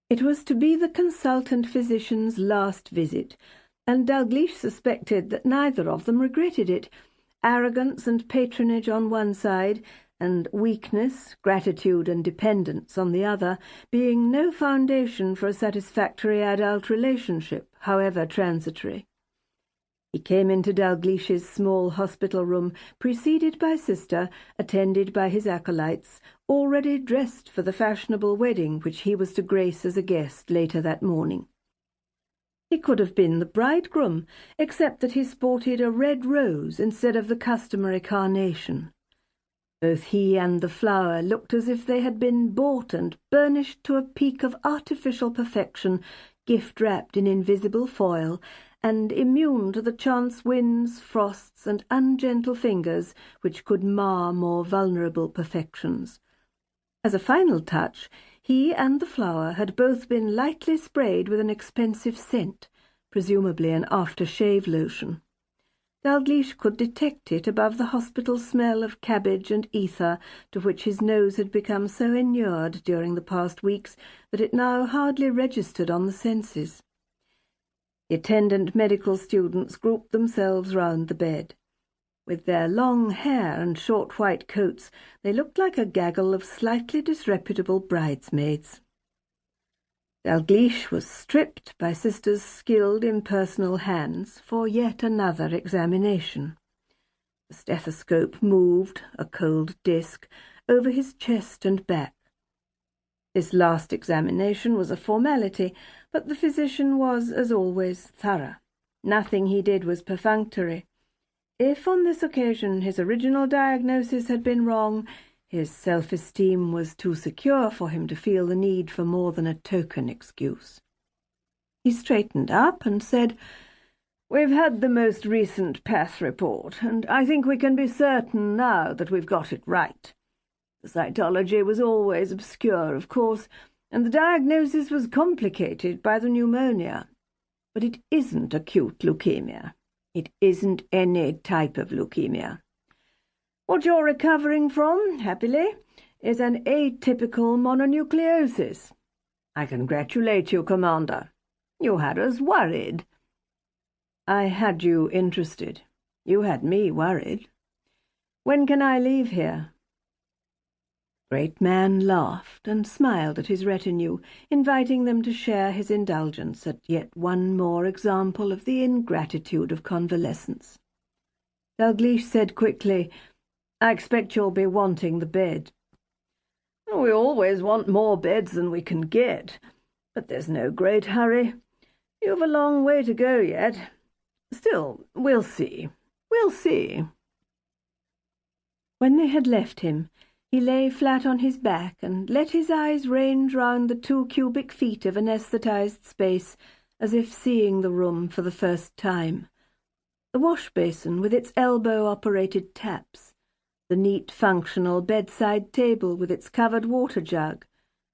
It was to be the consultant physician's last visit, and Dalgliesh suspected that neither of them regretted it. Arrogance and patronage on one side, and weakness, gratitude and dependence on the other, being no foundation for a satisfactory adult relationship, however transitory. He came into Dalglish's small hospital room, preceded by Sister, attended by his acolytes, already dressed for the fashionable wedding which he was to grace as a guest later that morning. He could have been the bridegroom, except that he sported a red rose instead of the customary carnation. Both he and the flower looked as if they had been bought and burnished to a peak of artificial perfection, gift-wrapped in invisible foil, and immune to the chance winds, frosts, and ungentle fingers which could mar more vulnerable perfections. As a final touch, he and the flower had both been lightly sprayed with an expensive scent, presumably an after-shave lotion. Dalgliesh could detect it above the hospital smell of cabbage and ether to which his nose had become so inured during the past weeks that it now hardly registered on the senses. The attendant medical students grouped themselves round the bed. With their long hair and short white coats, they looked like a gaggle of slightly disreputable bridesmaids. Dalgliesh was stripped by Sister's skilled impersonal hands for yet another examination. The stethoscope moved, a cold disc, over his chest and back. This last examination was a formality, but the physician was, as always, thorough. Nothing he did was perfunctory. If on this occasion his original diagnosis had been wrong, his self-esteem was too secure for him to feel the need for more than a token excuse. He straightened up and said, "We've had the most recent path report, and I think we can be certain now that we've got it right. The cytology was always obscure, of course, and the diagnosis was complicated by the pneumonia. But it isn't acute leukemia. It isn't any type of leukemia. What you're recovering from, happily, is an atypical mononucleosis. I congratulate you, Commander. You had us worried." "I had you interested. You had me worried. When can I leave here?" The great man laughed and smiled at his retinue, inviting them to share his indulgence at yet one more example of the ingratitude of convalescence. Dalgliesh said quickly, "I expect you'll be wanting the bed." "We always want more beds than we can get, but there's no great hurry. You've a long way to go yet. Still, we'll see. We'll see." When they had left him, he lay flat on his back and let his eyes range round the 2 cubic feet of anesthetized space, as if seeing the room for the first time. The wash-basin with its elbow-operated taps, the neat functional bedside table with its covered water jug,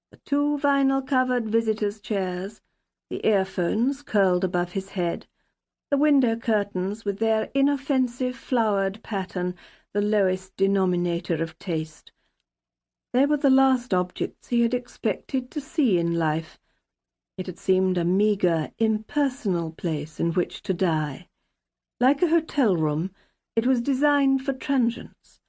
the 2 vinyl-covered visitors' chairs, the earphones curled above his head, the window curtains with their inoffensive flowered pattern, the lowest denominator of taste. They were the last objects he had expected to see in life. It had seemed a meagre, impersonal place in which to die. Like a hotel room, it was designed for transients.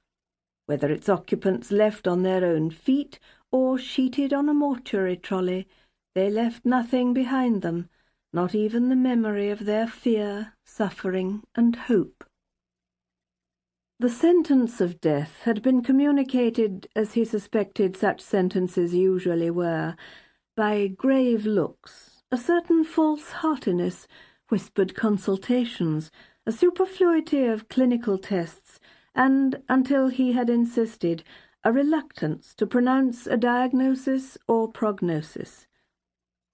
Whether its occupants left on their own feet or sheeted on a mortuary trolley, they left nothing behind them, not even the memory of their fear, suffering, and hope. The sentence of death had been communicated, as he suspected such sentences usually were, by grave looks, a certain false heartiness, whispered consultations, a superfluity of clinical tests, and, until he had insisted, a reluctance to pronounce a diagnosis or prognosis.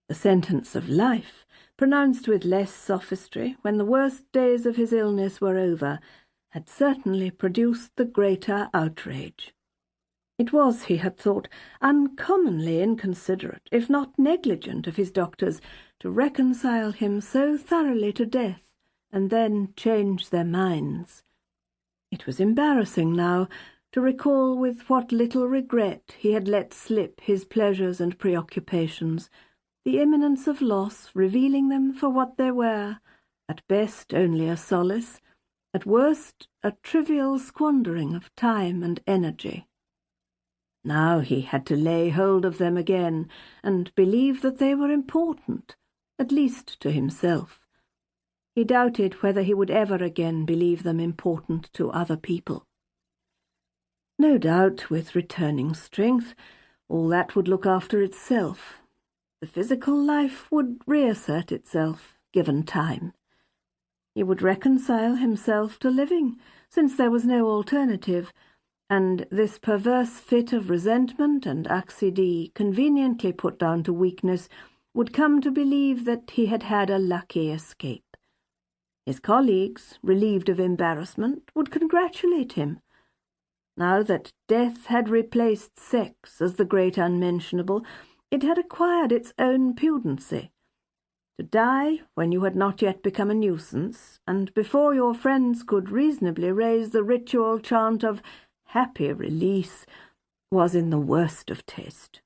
The sentence of life, pronounced with less sophistry when the worst days of his illness were over, had certainly produced the greater outrage. It was, he had thought, uncommonly inconsiderate, if not negligent, of his doctors to reconcile him so thoroughly to death and then change their minds. It was embarrassing now to recall with what little regret he had let slip his pleasures and preoccupations, the imminence of loss revealing them for what they were, at best only a solace, at worst a trivial squandering of time and energy. Now he had to lay hold of them again, and believe that they were important, at least to himself. He doubted whether he would ever again believe them important to other people. No doubt, with returning strength, all that would look after itself. The physical life would reassert itself, given time. He would reconcile himself to living, since there was no alternative, and this perverse fit of resentment and accidie, conveniently put down to weakness, would come to believe that he had had a lucky escape. His colleagues, relieved of embarrassment, would congratulate him. Now that death had replaced sex as the great unmentionable, it had acquired its own pudency. To die when you had not yet become a nuisance, and before your friends could reasonably raise the ritual chant of happy release, was in the worst of taste.